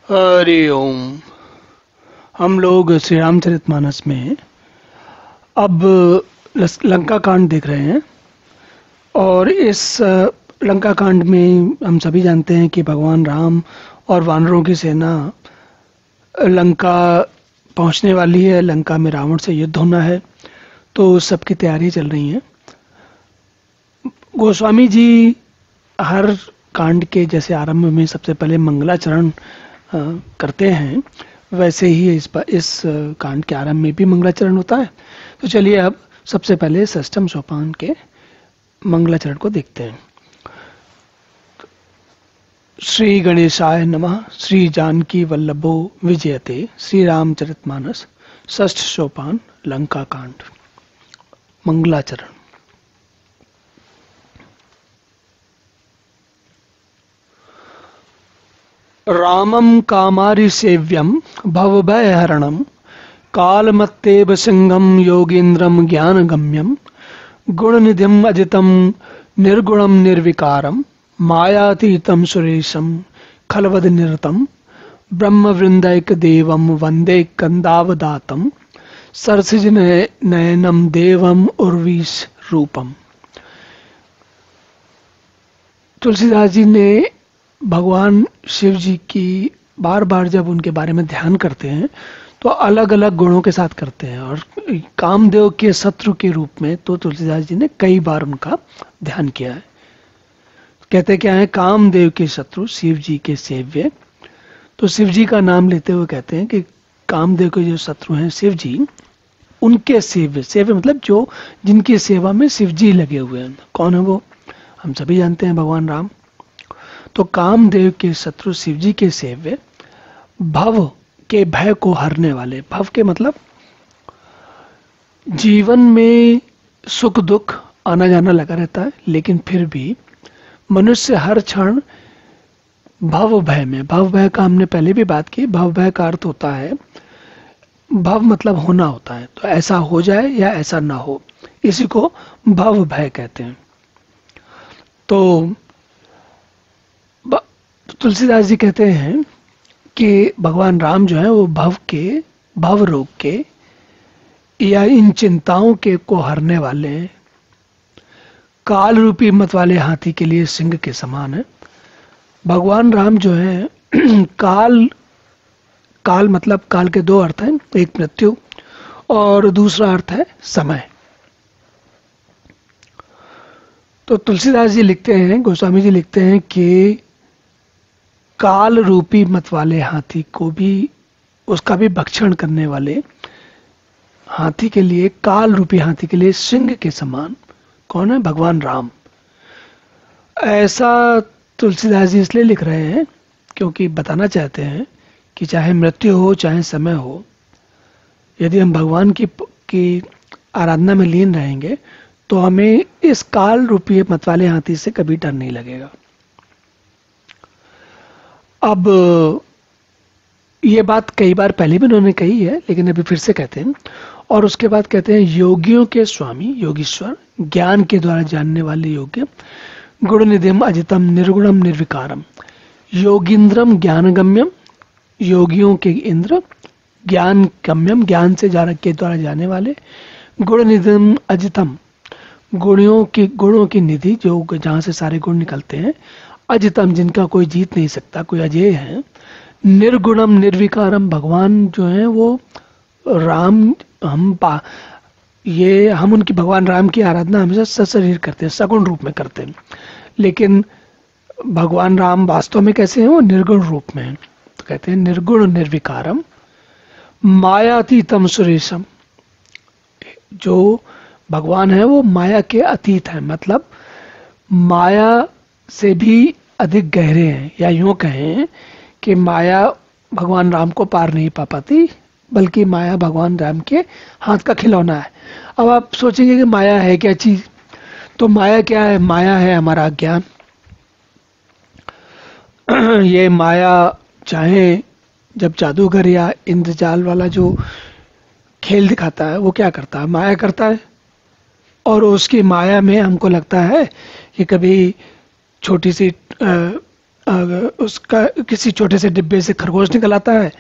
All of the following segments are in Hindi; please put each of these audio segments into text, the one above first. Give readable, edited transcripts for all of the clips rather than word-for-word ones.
हरि ओम। हम लोग श्री रामचरितमानस में अब लंका कांड देख रहे हैं। और इस लंका कांड में हम सभी जानते हैं कि भगवान राम और वानरों की सेना लंका पहुंचने वाली है। लंका में रावण से युद्ध होना है, तो सबकी तैयारी चल रही है। गोस्वामी जी हर कांड के जैसे आरंभ में सबसे पहले मंगलाचरण करते हैं, वैसे ही इस कांड के आरंभ में भी मंगलाचरण होता है। तो चलिए अब सबसे पहले षष्ठम सोपान के मंगलाचरण को देखते हैं। श्री गणेशाय नमः। श्री जानकी वल्लभो विजयते। श्री रामचरितमानस षष्ठ सोपान लंका कांड मंगलाचरण। रामं कामारि सेव्यं भवभयहरणं कालमत्तेव सिंहं योगीन्द्रं ज्ञानगम्यं गुणनिधिम् अजितं निर्गुणं निर्विकारं मायातीतं सुरेशं खलवदनिरतं ब्रह्मवृन्दैकदेवं वन्दे कन्दावदातं सरसिजनयनं देवम् उर्वीश रूपम। तुलसीदास जी ने भगवान शिव जी की बार बार जब उनके बारे में ध्यान करते हैं तो अलग अलग गुणों के साथ करते हैं। और कामदेव के शत्रु के रूप में तो तुलसीदास जी ने कई बार उनका ध्यान किया है। कहते क्या है, कामदेव के शत्रु शिव जी के सेव्य। तो शिव जी का नाम लेते हुए कहते हैं कि कामदेव के जो शत्रु हैं शिव जी, उनके सेव्य। सेव्य मतलब जो जिनकी सेवा में शिव जी लगे हुए हैं। कौन है वो? हम सभी जानते हैं, भगवान राम। तो कामदेव के शत्रु शिव जी के सेव्य, भव के भय को हरने वाले। भव के मतलब जीवन में सुख दुख आना जाना लगा रहता है, लेकिन फिर भी मनुष्य हर क्षण भव भय में। भव भय का हमने पहले भी बात की। भव भय का अर्थ होता है, भव मतलब होना होता है, तो ऐसा हो जाए या ऐसा ना हो, इसी को भव भय कहते हैं। तो तुलसीदास जी कहते हैं कि भगवान राम जो है वो भव रोग के या इन चिंताओं के को हरने वाले, काल रूपी मत वाले हाथी के लिए सिंह के समान है। भगवान राम जो है काल मतलब काल के दो अर्थ हैं, एक मृत्यु और दूसरा अर्थ है समय। तो तुलसीदास जी लिखते हैं, गोस्वामी जी लिखते हैं कि काल रूपी मत वाले हाथी को भी, उसका भी भक्षण करने वाले हाथी के लिए, काल रूपी हाथी के लिए सिंह के समान कौन है? भगवान राम। ऐसा तुलसीदास जी इसलिए लिख रहे हैं क्योंकि बताना चाहते हैं कि चाहे मृत्यु हो चाहे समय हो, यदि हम भगवान की आराधना में लीन रहेंगे तो हमें इस काल रूपी मत वाले हाथी से कभी डर नहीं लगेगा। अब ये बात कई बार पहले भी उन्होंने कही है, लेकिन अभी फिर से कहते हैं। और उसके बाद कहते हैं, योगियों के स्वामी योगीश्वर, ज्ञान के द्वारा जानने वाले योग्य, गुण निधिम अजितम निर्गुणम निर्विकारम, योगींद्रम ज्ञानगम्यम, योगियों के इंद्र, ज्ञान गम्यम ज्ञान से के द्वारा जाने वाले, गुण निधिम अजितम गुणों की निधि, जो जहां से सारे गुण निकलते हैं, अजितम जिनका कोई जीत नहीं सकता, कोई अजय है, निर्गुणम निर्विकारम भगवान जो है वो राम, हम उनकी भगवान राम की आराधना हमेशा सशरीर करते हैं, सगुण रूप में करते हैं। लेकिन भगवान राम वास्तव में कैसे हैं? वो निर्गुण रूप में हैं। तो कहते हैं निर्गुण निर्विकारम मायातीतम सुरेशम। जो भगवान है वो माया के अतीत है, मतलब माया से भी अधिक गहरे हैं, या यूं कहें कि माया भगवान राम को पार नहीं पा पाती, बल्कि माया भगवान राम के हाथ का खिलौना है। अब आप सोचेंगे कि माया है क्या चीज? तो माया क्या है? माया है हमारा अज्ञान। ये माया चाहे जब जादूगर या इंद्रजाल वाला जो खेल दिखाता है वो क्या करता है? माया करता है। और उसकी माया में हमको लगता है कि कभी छोटी सी उसका किसी छोटे से डिब्बे से खरगोश निकल आता है,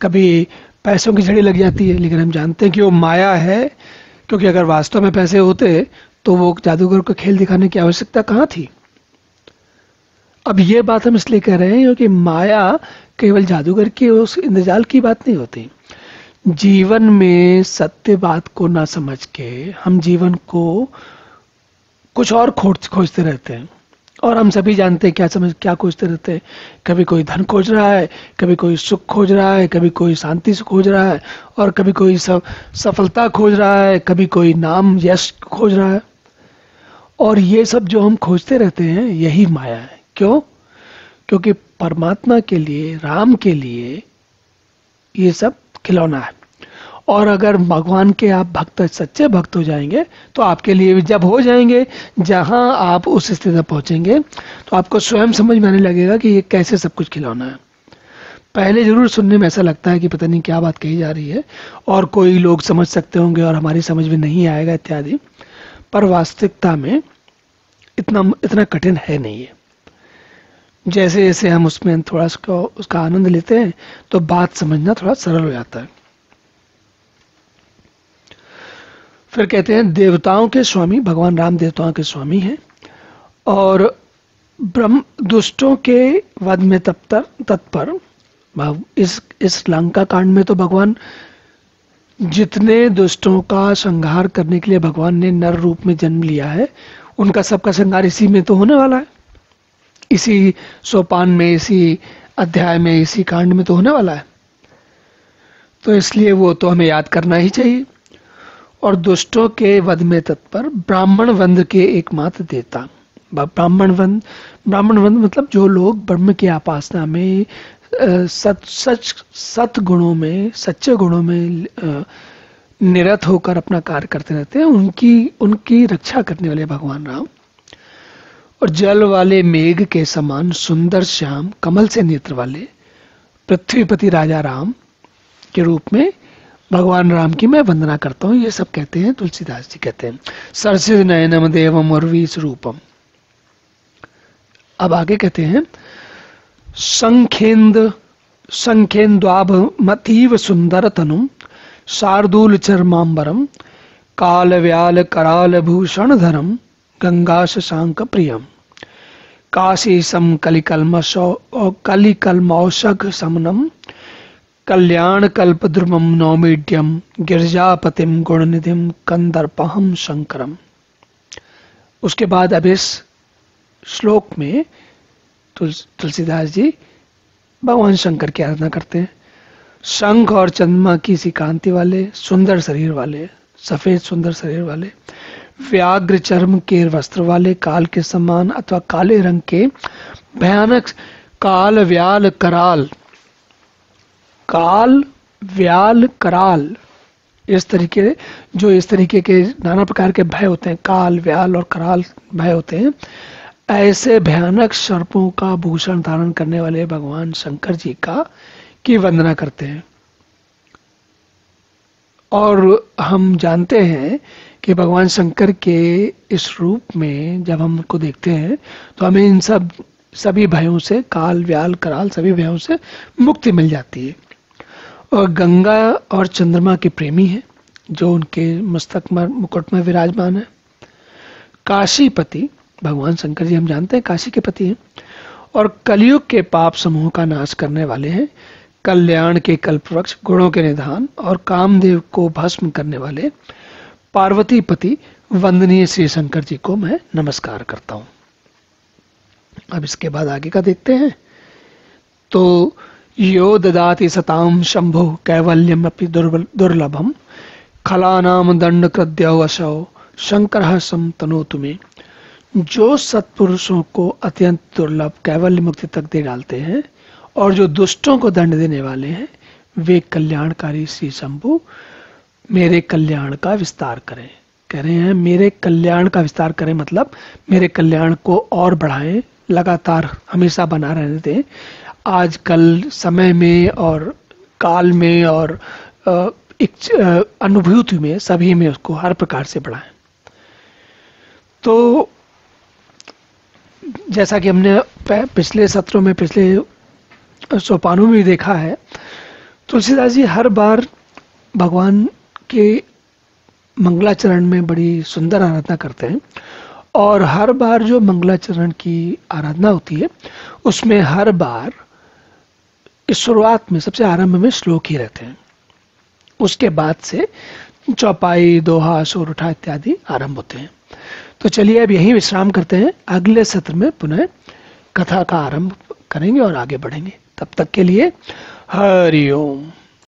कभी पैसों की झड़ी लग जाती है, लेकिन हम जानते हैं कि वो माया है, क्योंकि अगर वास्तव में पैसे होते तो वो जादूगर को खेल दिखाने की आवश्यकता कहाँ थी। अब ये बात हम इसलिए कह रहे हैं क्योंकि माया केवल जादूगर की उस इंद्रजाल की बात नहीं होती। जीवन में सत्य बात को ना समझ के हम जीवन को कुछ और खोजते रहते हैं, और हम सभी जानते हैं क्या खोजते रहते हैं। कभी कोई धन खोज रहा है, कभी कोई सुख खोज रहा है, कभी कोई शांति से खोज रहा है, और कभी कोई सफलता खोज रहा है, कभी कोई नाम यश खोज रहा है। और ये सब जो हम खोजते रहते हैं यही माया है। क्यों? क्योंकि परमात्मा के लिए, राम के लिए ये सब खिलौना है। और अगर भगवान के आप भक्त, सच्चे भक्त हो जाएंगे तो आपके लिए भी जब हो जाएंगे, जहां आप उस स्थिति तक पहुंचेंगे तो आपको स्वयं समझ में आने लगेगा कि ये कैसे सब कुछ खिलौना है। पहले जरूर सुनने में ऐसा लगता है कि पता नहीं क्या बात कही जा रही है, और कोई लोग समझ सकते होंगे और हमारी समझ में नहीं आएगा इत्यादि, पर वास्तविकता में इतना कठिन है नहीं है। जैसे जैसे हम उसमें थोड़ा उसका आनंद लेते हैं तो बात समझना थोड़ा सरल हो जाता है। फिर कहते हैं देवताओं के स्वामी, भगवान राम देवताओं के स्वामी हैं, और ब्रह्म दुष्टों के वध में तत्पर। इस लंका कांड में तो भगवान जितने दुष्टों का संहार करने के लिए भगवान ने नर रूप में जन्म लिया है, उनका सबका संहार इसी में तो होने वाला है, इसी सोपान में, इसी अध्याय में, इसी कांड में तो होने वाला है। तो इसलिए वो तो हमें याद करना ही चाहिए। और दुष्टों के वध में तत्पर ब्राह्मण वंद के एकमात्र देवता। ब्राह्मण वंद मतलब जो लोग ब्रह्म की उपासना में, सत गुणों में, सच्चे गुणों में निरत होकर अपना कार्य करते रहते हैं, उनकी रक्षा करने वाले भगवान राम। और जल वाले मेघ के समान सुंदर श्याम, कमल से नेत्र वाले पृथ्वीपति राजा राम के रूप में भगवान राम की मैं वंदना करता हूँ। ये सब कहते हैं, तुलसीदास जी कहते हैं सरसिज नयनम देवम उर्वी स्वरूपम। अब आगे कहते हैं संखेन्द्वाभमतीव सुंदर तनुम शार्दूल चर्मांबरम काल व्याल कराल भूषण धरम गंगा शशांक प्रियम काशीसम कलिकलमौषघ समनम कल्याण कल्पद्रुमम नौमीड्यम गिरजापतिम गुणनिधिम कंदर्पहम शंकरम। उसके बाद अब इस श्लोक में तुलसीदास जी भगवान शंकर की आराधना करते हैं। शंख और चंद्रमा की सी कांति वाले, सुंदर शरीर वाले, सफेद सुंदर शरीर वाले, व्याघ्र चर्म के वस्त्र वाले, काल के समान अथवा काले रंग के भयानक काल व्याल कराल, काल व्याल कराल, इस तरीके के नाना प्रकार के भय होते हैं, काल व्याल और कराल भय होते हैं, ऐसे भयानक सर्पों का भूषण धारण करने वाले भगवान शंकर जी की वंदना करते हैं। और हम जानते हैं कि भगवान शंकर के इस रूप में जब हम उनको देखते हैं तो हमें इन सभी भयों से, काल व्याल कराल सभी भयों से मुक्ति मिल जाती है। और गंगा और चंद्रमा के प्रेमी हैं जो उनके मस्तक मुकुट में विराजमान है। काशीपति भगवान शंकर जी हम जानते हैं काशी के पति हैं, और कलयुग के पाप समूह का नाश करने वाले हैं। कल्याण के कल्पवृक्ष, गुणों के निधान और कामदेव को भस्म करने वाले पार्वती पति वंदनीय श्री शंकर जी को मैं नमस्कार करता हूं। अब इसके बाद आगे का देखते हैं। तो यो ददाति सताम शंभु कैवल्यम अपि दुर्लभम खलानाम दंड कृद्यौ वशौ शंकर सम तनोतु में। जो सत्पुरुषों को अत्यंत दुर्लभ कैवल्य मुक्ति तक दे डालते हैं और जो दुष्टों को दंड देने वाले हैं, वे कल्याणकारी श्री शंभु मेरे कल्याण का विस्तार करें। कह रहे हैं मेरे कल्याण का विस्तार करें, मतलब मेरे कल्याण को और बढ़ाएं, लगातार हमेशा बना रहने दें। आजकल समय में और काल में और अनुभूति में, सभी में उसको हर प्रकार से बढ़ाएं। तो जैसा कि हमने पिछले सत्रों में, पिछले सोपानों में भी देखा है, तुलसीदास जी हर बार भगवान के मंगलाचरण में बड़ी सुंदर आराधना करते हैं, और हर बार जो मंगलाचरण की आराधना होती है उसमें हर बार इस शुरुआत में सबसे आरंभ में श्लोक ही रहते हैं, उसके बाद से चौपाई, दोहा, सोरठा इत्यादि आरंभ होते हैं। तो चलिए अब यहीं विश्राम करते हैं, अगले सत्र में पुनः कथा का आरंभ करेंगे और आगे बढ़ेंगे। तब तक के लिए हरि ओम।